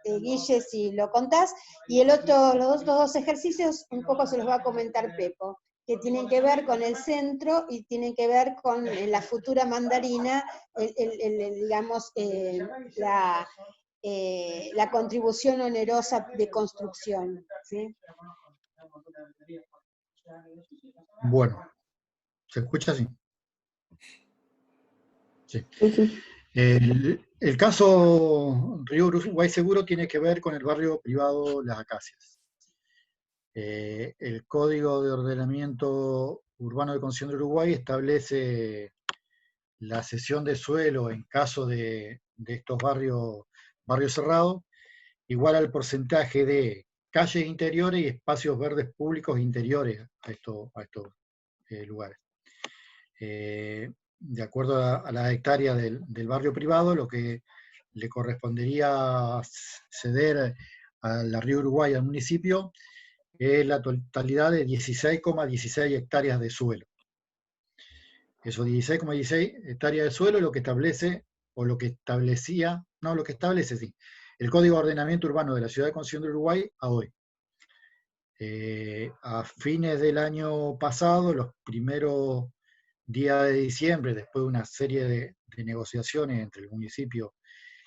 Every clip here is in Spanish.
Guille, si lo contás, y los otros dos ejercicios un poco se los va a comentar Pepo, que tienen que ver con el centro y tienen que ver con la futura mandarina, digamos, la contribución onerosa de construcción, ¿sí? Bueno, ¿se escucha así? Sí. El caso Río Uruguay Seguro tiene que ver con el barrio privado Las Acacias. El Código de Ordenamiento Urbano de Concepción de Uruguay establece la cesión de suelo en caso de estos barrios cerrados, igual al porcentaje de calles interiores y espacios verdes públicos interiores a estos lugares. De acuerdo a la hectárea del barrio privado, lo que le correspondería ceder a la Río Uruguay, al municipio, es la totalidad de 16,16 hectáreas de suelo. Esos 16,16 hectáreas de suelo es lo que establece, o lo que establecía, no, lo que establece, sí, el Código de Ordenamiento Urbano de la Ciudad de Concepción de Uruguay a hoy. A fines del año pasado, los primeros días de diciembre, después de una serie de negociaciones entre el municipio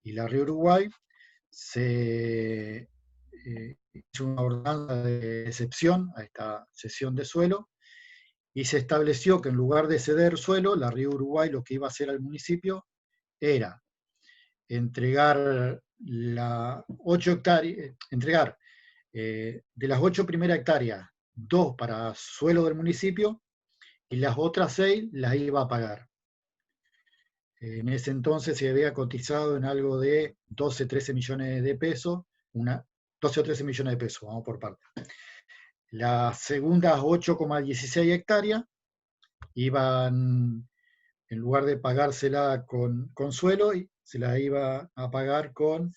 y la Río Uruguay, se hizo una ordenanza de excepción a esta cesión de suelo y se estableció que en lugar de ceder suelo, la Río Uruguay lo que iba a hacer al municipio era entregar de las 8 primeras hectáreas, 2 para suelo del municipio y las otras 6 las iba a pagar. En ese entonces se había cotizado en algo de 12, 13 millones de pesos, 12 o 13 millones de pesos, vamos por parte. Las segundas 8,16 hectáreas iban, en lugar de pagársela con suelo, se la iba a pagar con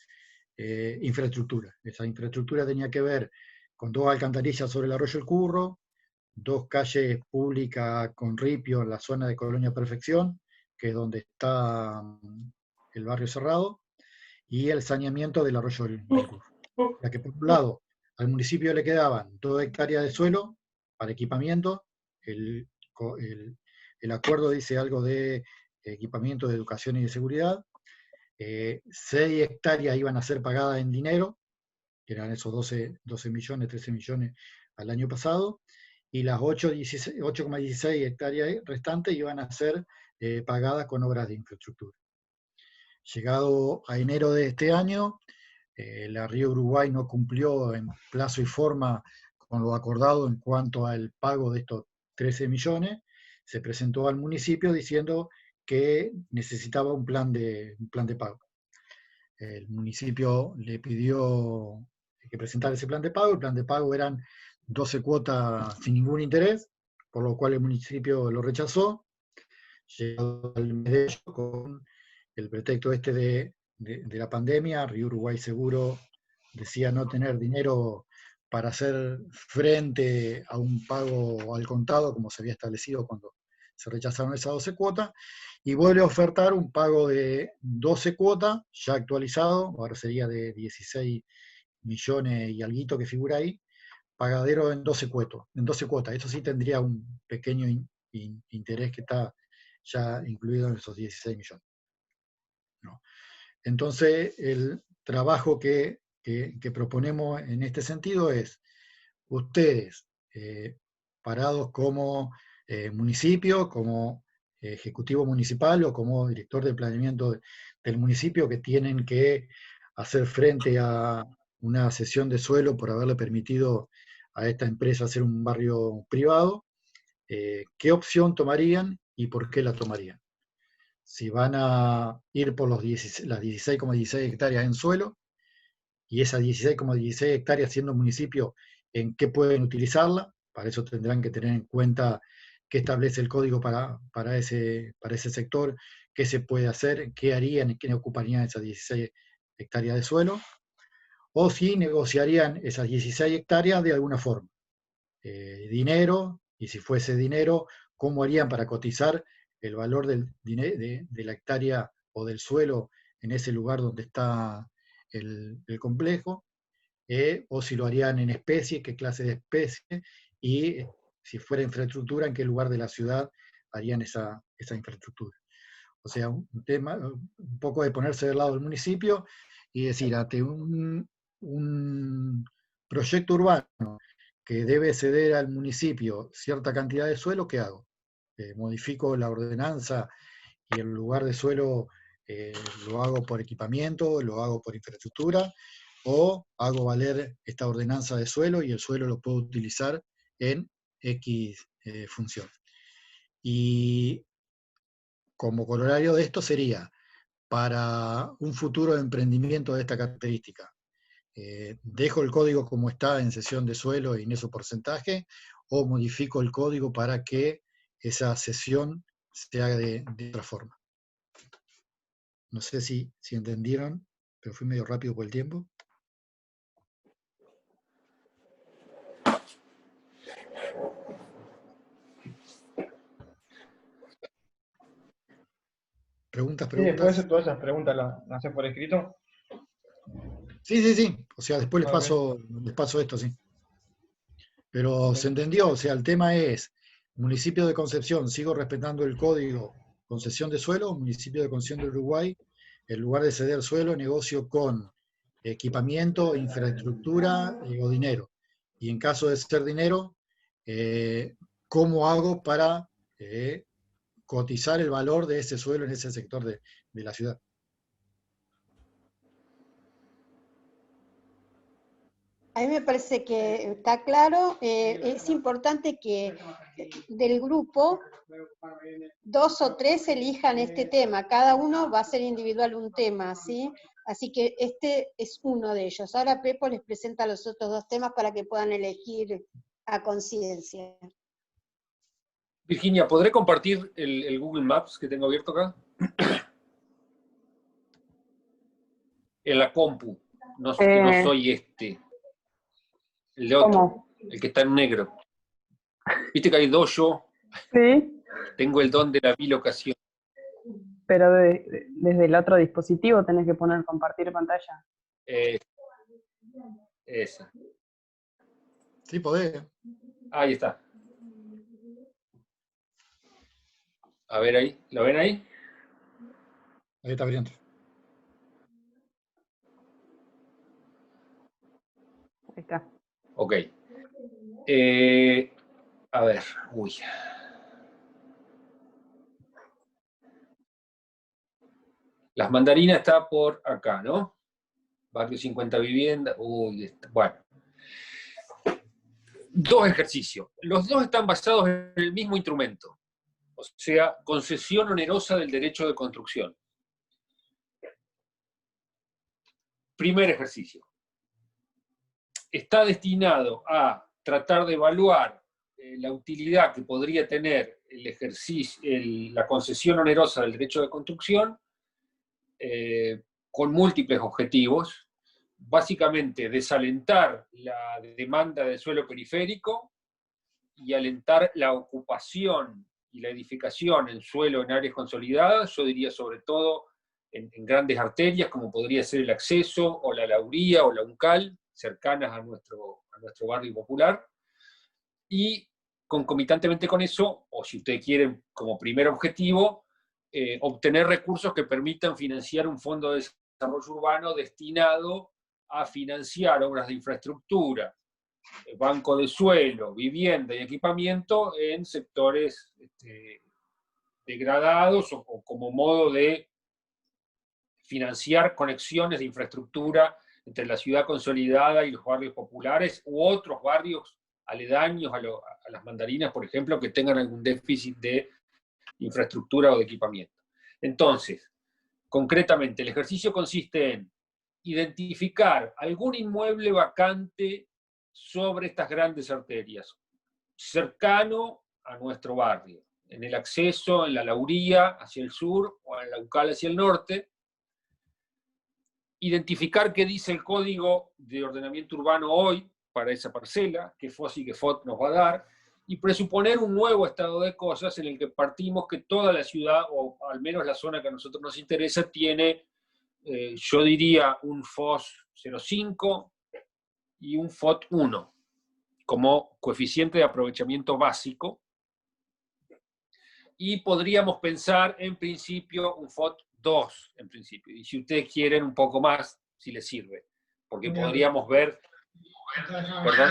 infraestructura. Esa infraestructura tenía que ver con 2 alcantarillas sobre el arroyo El Curro, 2 calles públicas con ripio en la zona de Colonia Perfección, que es donde está el barrio cerrado, y el saneamiento del arroyo El Curro. Ya que por un lado al municipio le quedaban 2 hectáreas de suelo para equipamiento, el acuerdo dice algo de equipamiento de educación y de seguridad, 6 hectáreas iban a ser pagadas en dinero, que eran esos 12 millones, 13 millones al año pasado, y las 8,16 hectáreas restantes iban a ser pagadas con obras de infraestructura. Llegado a enero de este año, la Río Uruguay no cumplió en plazo y forma con lo acordado en cuanto al pago de estos 13 millones, se presentó al municipio diciendo que necesitaba un plan de pago. El municipio le pidió que presentara ese plan de pago. El plan de pago eran 12 cuotas sin ningún interés, por lo cual el municipio lo rechazó. Llegado al mes de ello, con el pretexto de la pandemia, Río Uruguay Seguro decía no tener dinero para hacer frente a un pago al contado, como se había establecido cuando se rechazaron esas 12 cuotas, y vuelve a ofertar un pago de 12 cuotas, ya actualizado, ahora sería de 16 millones y alguito que figura ahí, pagadero en 12 cuotas. Eso sí tendría un pequeño interés que está ya incluido en esos 16 millones. No. Entonces, el trabajo que proponemos en este sentido es, ustedes, parados como municipio, como ejecutivo municipal o como director de planeamiento del municipio, que tienen que hacer frente a una cesión de suelo por haberle permitido a esta empresa hacer un barrio privado, ¿qué opción tomarían y por qué la tomarían? Si van a ir por las 16,16 hectáreas en suelo, y esas 16,16 hectáreas siendo municipio, ¿en qué pueden utilizarla? Para eso tendrán que tener en cuenta qué establece el código para ese sector, qué se puede hacer, qué harían y qué ocuparían esas 16 hectáreas de suelo, o si negociarían esas 16 hectáreas de alguna forma. Dinero, y si fuese dinero, ¿cómo harían para cotizar el valor de la hectárea o del suelo en ese lugar donde está el complejo, o si lo harían en especie, qué clase de especie, y si fuera infraestructura, en qué lugar de la ciudad harían esa infraestructura. O sea, un tema, un poco de ponerse del lado del municipio y decir, ante un proyecto urbano que debe ceder al municipio cierta cantidad de suelo, ¿qué hago? ¿Modifico la ordenanza y el lugar de suelo lo hago por equipamiento, lo hago por infraestructura, o hago valer esta ordenanza de suelo y el suelo lo puedo utilizar en X función? Y como corolario de esto sería, para un futuro emprendimiento de esta característica, ¿dejo el código como está en cesión de suelo y en ese porcentaje, o modifico el código para que esa cesión se haga de otra forma? No sé si entendieron, pero fui medio rápido por el tiempo. ¿Preguntas? Sí, después todas esas preguntas las haces por escrito. Sí. O sea, después les Okay. paso esto, sí. Pero Okay. se entendió, o sea, el tema es, municipio de Concepción, ¿sigo respetando el código concesión de suelo? Municipio de Concepción de Uruguay, en lugar de ceder suelo, negocio con equipamiento, infraestructura o dinero. Y en caso de ser dinero, ¿cómo hago para cotizar el valor de ese suelo en ese sector de la ciudad? A mí me parece que está claro. Es importante que del grupo 2 o 3 elijan este tema. Cada uno va a ser individual un tema, ¿sí? Así que este es uno de ellos. Ahora Pepo les presenta los otros 2 temas para que puedan elegir a conciencia. Virginia, ¿podré compartir el Google Maps que tengo abierto acá? En la compu. No soy el de otro. ¿Cómo? El que está en negro. Viste que hay 2 yo. Sí, Tengo el don de la bilocación. pero desde el otro dispositivo tenés que poner compartir pantalla. Esa. Sí, podés. Ahí está. A ver ahí. ¿Lo ven ahí? Ahí está brillante. Ahí está. Ok. A ver. Uy. Las Mandarinas está por acá, ¿no? Barrio 50 viviendas. Uy, bueno. 2 ejercicios. Los 2 están basados en el mismo instrumento. O sea, concesión onerosa del derecho de construcción. Primer ejercicio. Está destinado a tratar de evaluar la utilidad que podría tener el ejercicio, la concesión onerosa del derecho de construcción con múltiples objetivos. Básicamente, desalentar la demanda de suelo periférico y alentar la ocupación y la edificación en suelo en áreas consolidadas, yo diría sobre todo en grandes arterias, como podría ser el Acceso, o la Lauría, o la Uncal, cercanas a nuestro barrio popular, y concomitantemente con eso, o si ustedes quieren como primer objetivo, obtener recursos que permitan financiar un fondo de desarrollo urbano destinado a financiar obras de infraestructura, banco de suelo, vivienda y equipamiento en sectores degradados o como modo de financiar conexiones de infraestructura entre la ciudad consolidada y los barrios populares u otros barrios aledaños a las Mandarinas, por ejemplo, que tengan algún déficit de infraestructura o de equipamiento. Entonces, concretamente, el ejercicio consiste en identificar algún inmueble vacante sobre estas grandes arterias, cercano a nuestro barrio, en el Acceso, en la Lauría hacia el sur o en la Uncal hacia el norte. Identificar qué dice el Código de Ordenamiento Urbano hoy para esa parcela, qué FOSI y qué FOT nos va a dar, y presuponer un nuevo estado de cosas en el que partimos que toda la ciudad, o al menos la zona que a nosotros nos interesa, tiene yo diría un FOS 0,5 y un FOT 1 como coeficiente de aprovechamiento básico. Y podríamos pensar, en principio, un FOT 2, en principio. Y si ustedes quieren un poco más, si les sirve. Porque podríamos ver... ¿Perdón?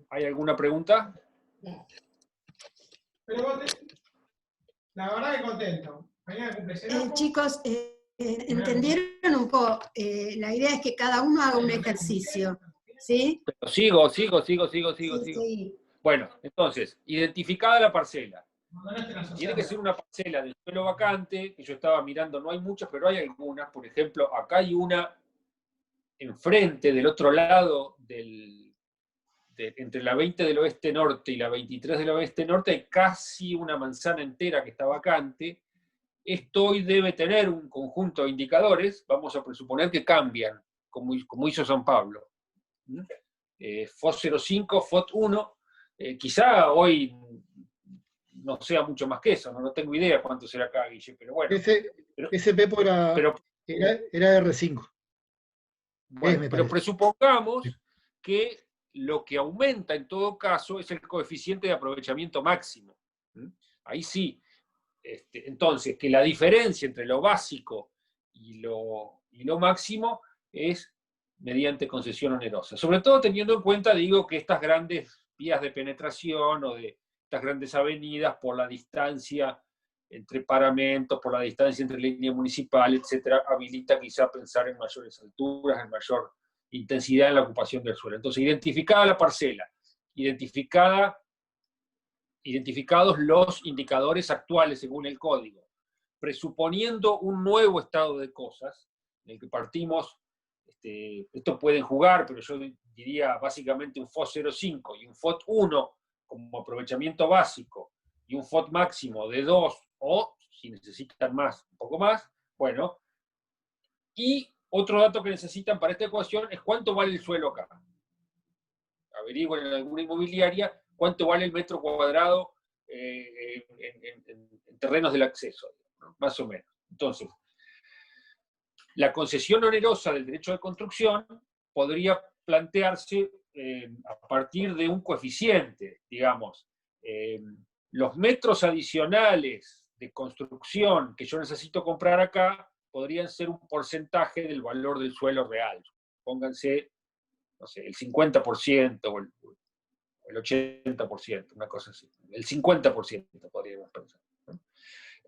¿Hay alguna pregunta? Pero la verdad que contento. Mañana cumple Xenopo. Chicos, ¿entendieron un poco? La idea es que cada uno haga un ejercicio, ¿sí? Pero sigo. Bueno, entonces, identificada la parcela. Tiene que ser una parcela de suelo vacante, que yo estaba mirando, no hay muchas, pero hay algunas. Por ejemplo, acá hay una enfrente, del otro lado, entre la 20 del oeste norte y la 23 del oeste norte, hay casi una manzana entera que está vacante. Esto hoy debe tener un conjunto de indicadores, vamos a presuponer que cambian, como hizo San Pablo. FOT 0,5, FOT 1, quizá hoy no sea mucho más que eso, no tengo idea cuánto será acá, Guille, pero bueno. Ese Pepo era R5. Bueno, pero presupongamos que lo que aumenta en todo caso es el coeficiente de aprovechamiento máximo. Ahí sí. Entonces, que la diferencia entre lo básico y lo máximo es mediante concesión onerosa. Sobre todo teniendo en cuenta, digo, que estas grandes vías de penetración o de estas grandes avenidas, por la distancia entre paramentos, por la distancia entre línea municipal, etcétera, habilita quizá pensar en mayores alturas, en mayor intensidad en la ocupación del suelo. Entonces, identificada la parcela, identificados los indicadores actuales según el código, presuponiendo un nuevo estado de cosas, en el que partimos, esto pueden jugar, pero yo diría básicamente un FOT 0,5 y un FOT 1 como aprovechamiento básico, y un FOT máximo de 2, o si necesitan más, un poco más, bueno. Y otro dato que necesitan para esta ecuación es cuánto vale el suelo acá. Averigüen en alguna inmobiliaria cuánto vale el metro cuadrado en terrenos del acceso, ¿no? Más o menos. Entonces, la concesión onerosa del derecho de construcción podría plantearse a partir de un coeficiente, digamos. Los metros adicionales de construcción que yo necesito comprar acá podrían ser un porcentaje del valor del suelo real. Pónganse, no sé, el 50% o el 80%, una cosa así. El 50% podríamos pensar, ¿no?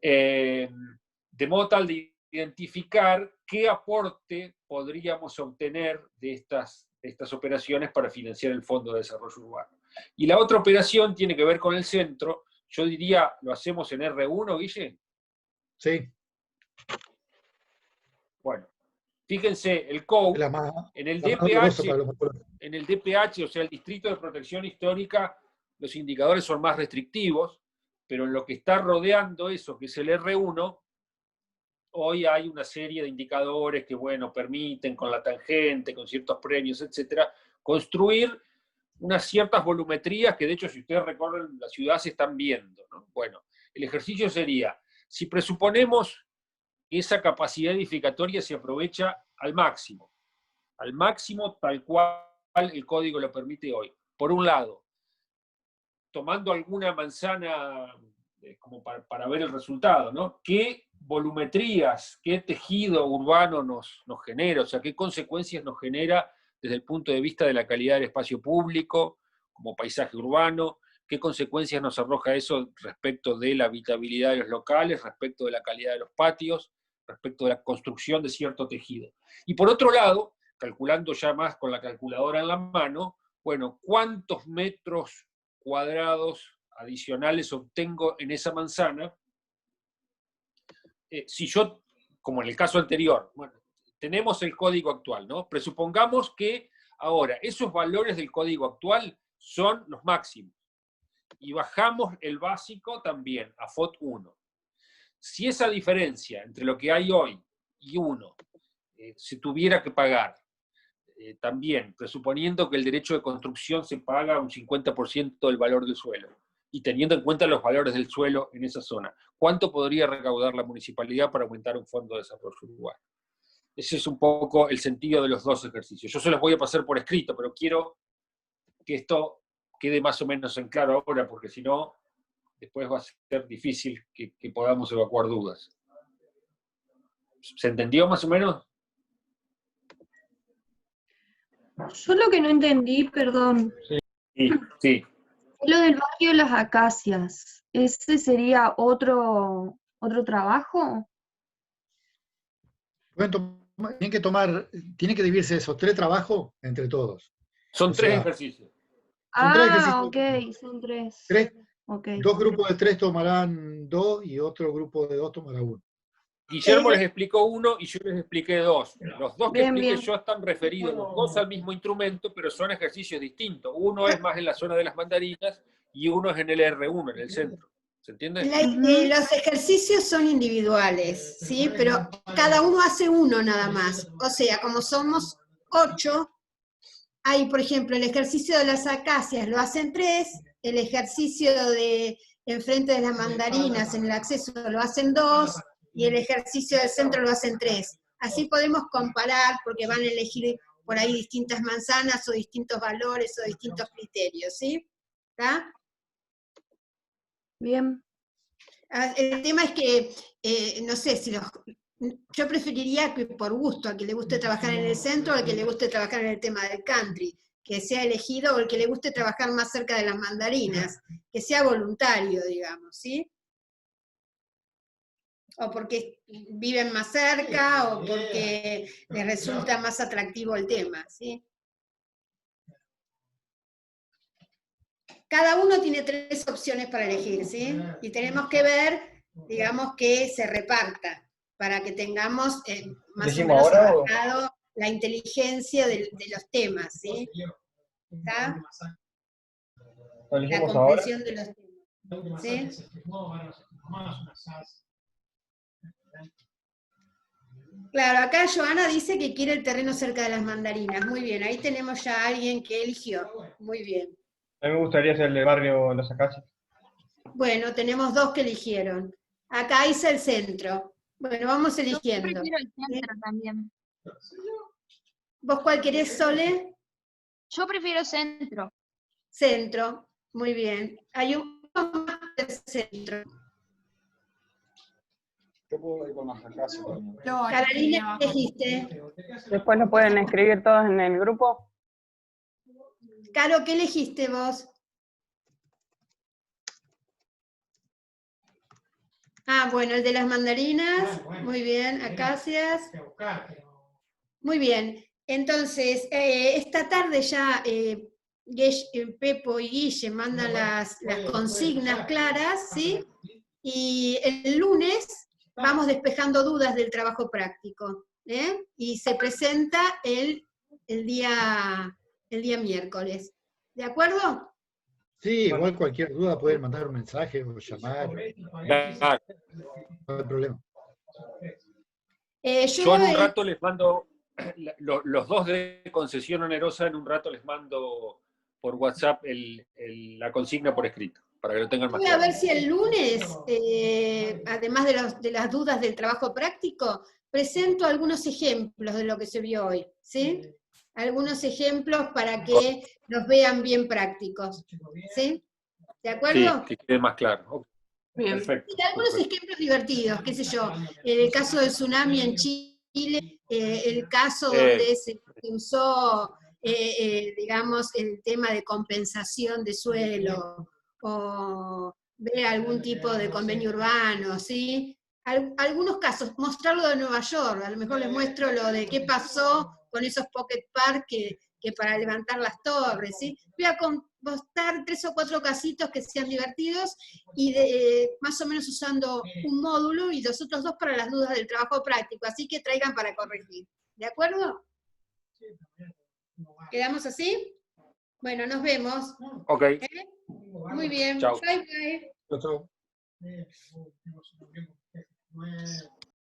De modo tal de identificar qué aporte podríamos obtener de estas operaciones para financiar el Fondo de Desarrollo Urbano. Y la otra operación tiene que ver con el centro. Yo diría, ¿lo hacemos en R1, Guille? Sí. Bueno, fíjense, el COU, en el DPH, o sea, el Distrito de Protección Histórica, los indicadores son más restrictivos, pero en lo que está rodeando eso, que es el R1, hoy hay una serie de indicadores que, bueno, permiten con la tangente, con ciertos premios, etcétera, construir unas ciertas volumetrías que, de hecho, si ustedes recorren la ciudad se están viendo, ¿no? Bueno, el ejercicio sería, si presuponemos que esa capacidad edificatoria se aprovecha al máximo tal cual el código lo permite hoy. Por un lado, tomando alguna manzana como para ver el resultado, ¿no? ¿Qué volumetrías, qué tejido urbano nos genera? O sea, ¿qué consecuencias nos genera desde el punto de vista de la calidad del espacio público, como paisaje urbano? ¿Qué consecuencias nos arroja eso respecto de la habitabilidad de los locales, respecto de la calidad de los patios, respecto de la construcción de cierto tejido? Y por otro lado, calculando ya más con la calculadora en la mano, bueno, ¿cuántos metros cuadrados adicionales obtengo en esa manzana? Si yo, como en el caso anterior, bueno, tenemos el código actual, ¿no? Presupongamos que ahora esos valores del código actual son los máximos. Y bajamos el básico también a FOT 1. Si esa diferencia entre lo que hay hoy y 1 se tuviera que pagar, también presuponiendo que el derecho de construcción se paga un 50% del valor del suelo, y teniendo en cuenta los valores del suelo en esa zona. ¿Cuánto podría recaudar la municipalidad para aumentar un fondo de desarrollo urbano? Ese es un poco el sentido de los dos ejercicios. Yo se los voy a pasar por escrito, pero quiero que esto quede más o menos en claro ahora, porque si no, después va a ser difícil que podamos evacuar dudas. ¿Se entendió más o menos? Yo lo que no entendí, perdón, Sí, sí. lo del barrio de las Acacias. ¿Ese sería otro trabajo? Tienen que dividirse esos 3 trabajos entre todos. Son O 3 sea, ejercicios. son 3 Ah, ejercicios. ok, son 3. 3, Okay. 2 grupos de 3 tomarán 2 y otro grupo de 2 tomará 1. Guillermo les explicó 1 y yo les expliqué 2. Los 2 que Bien, expliqué bien. yo están referidos los 2 al mismo instrumento, pero son ejercicios distintos. Uno es más en la zona de las mandarinas y uno es en el R1, en el centro. ¿Se entiende? Los ejercicios son individuales, ¿sí? Pero cada uno hace uno nada más. O sea, como somos 8, hay, por ejemplo, el ejercicio de las acacias lo hacen 3, el ejercicio de enfrente de las mandarinas en el acceso lo hacen 2, y el ejercicio del centro lo hacen 3. Así podemos comparar, porque van a elegir por ahí distintas manzanas, o distintos valores, o distintos criterios, ¿sí? ¿Está? Bien. El tema es que, no sé, yo preferiría que por gusto, al que le guste trabajar en el centro, al que le guste trabajar en el tema del country, que sea elegido, o el que le guste trabajar más cerca de las mandarinas, que sea voluntario, digamos, ¿sí? O porque viven más cerca, o porque les resulta más atractivo el tema, ¿sí? Cada uno tiene 3 opciones para elegir, ¿sí? Y tenemos que ver, digamos, que se reparta, para que tengamos más o menos abarcado la inteligencia de los temas, ¿sí? ¿Está? La comprensión de los temas, ¿sí? Claro, acá Joana dice que quiere el terreno cerca de las mandarinas. Muy bien, ahí tenemos ya a alguien que eligió. Muy bien. A mí me gustaría hacer el de barrio Las Acacias. Bueno, tenemos 2 que eligieron. Acá hice el centro. Bueno, vamos eligiendo. Yo prefiero el centro también. ¿Vos cuál querés, Sole? Yo prefiero centro. Centro. Muy bien. Hay un más del centro. Yo puedo ir con las Acacias también. Carolina, ¿qué elegiste? Después lo pueden escribir todos en el grupo. Caro, ¿qué elegiste vos? Ah, bueno, el de las mandarinas. Muy bien, acacias. Muy bien. Entonces, esta tarde ya Pepo y Guille mandan las consignas claras, ¿sí? Y el lunes vamos despejando dudas del trabajo práctico, ¿eh? Y se presenta el día miércoles. ¿De acuerdo? Sí, igual cualquier duda pueden mandar un mensaje o llamar, Claro. no hay problema. Yo en un rato les mando, los 2 de concesión onerosa, en un rato les mando por WhatsApp la consigna por escrito, para que lo tengan más Voy a claro. ver si el lunes, además de las dudas del trabajo práctico, presento algunos ejemplos de lo que se vio hoy, ¿sí? Algunos ejemplos para que los vean bien prácticos, ¿sí? ¿De acuerdo? Sí, que quede más claro. Bien. Perfecto. Y algunos ejemplos divertidos, qué sé yo, el caso del tsunami en Chile, el caso donde se usó, digamos, el tema de compensación de suelo, o ver algún tipo de convenio urbano, ¿sí? Algunos casos, mostrarlo de Nueva York, a lo mejor les muestro lo de qué pasó con esos pocket park que para levantar las torres, ¿sí? Voy a mostrar 3 o 4 casitos que sean divertidos y más o menos usando un módulo y los otros 2 para las dudas del trabajo práctico, así que traigan para corregir. ¿De acuerdo? ¿Quedamos así? Bueno, nos vemos. Ok. Muy bien. Chao. Bye, bye. Chau, chau.